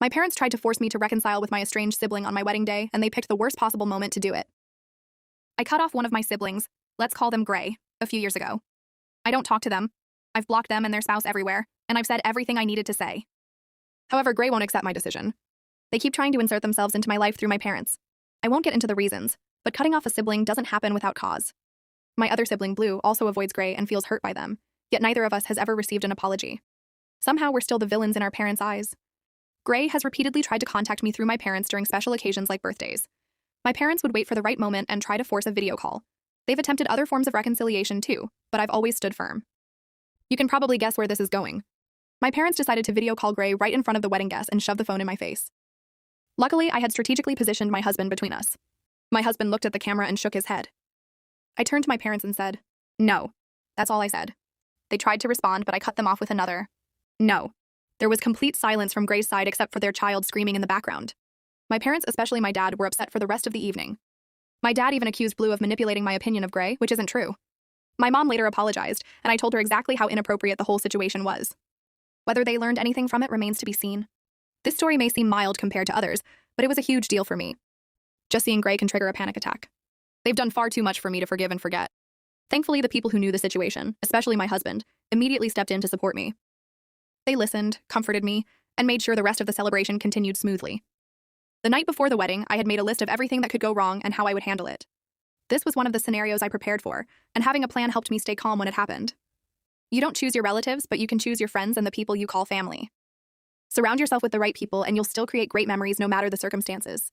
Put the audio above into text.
My parents tried to force me to reconcile with my estranged sibling on my wedding day, and they picked the worst possible moment to do it. I cut off one of my siblings, let's call them Gray, a few years ago. I don't talk to them. I've blocked them and their spouse everywhere, and I've said everything I needed to say. However, Gray won't accept my decision. They keep trying to insert themselves into my life through my parents. I won't get into the reasons, but cutting off a sibling doesn't happen without cause. My other sibling, Blue, also avoids Gray and feels hurt by them, yet neither of us has ever received an apology. Somehow we're still the villains in our parents' eyes. Gray has repeatedly tried to contact me through my parents during special occasions like birthdays. My parents would wait for the right moment and try to force a video call. They've attempted other forms of reconciliation too, but I've always stood firm. You can probably guess where this is going. My parents decided to video call Gray right in front of the wedding guests and shove the phone in my face. Luckily, I had strategically positioned my husband between us. My husband looked at the camera and shook his head. I turned to my parents and said, "No." That's all I said. They tried to respond, but I cut them off with another, "No." There was complete silence from Gray's side except for their child screaming in the background. My parents, especially my dad, were upset for the rest of the evening. My dad even accused Blue of manipulating my opinion of Gray, which isn't true. My mom later apologized, and I told her exactly how inappropriate the whole situation was. Whether they learned anything from it remains to be seen. This story may seem mild compared to others, but it was a huge deal for me. Just seeing Gray can trigger a panic attack. They've done far too much for me to forgive and forget. Thankfully, the people who knew the situation, especially my husband, immediately stepped in to support me. They listened, comforted me, and made sure the rest of the celebration continued smoothly. The night before the wedding, I had made a list of everything that could go wrong and how I would handle it. This was one of the scenarios I prepared for, and having a plan helped me stay calm when it happened. You don't choose your relatives, but you can choose your friends and the people you call family. Surround yourself with the right people, and you'll still create great memories no matter the circumstances.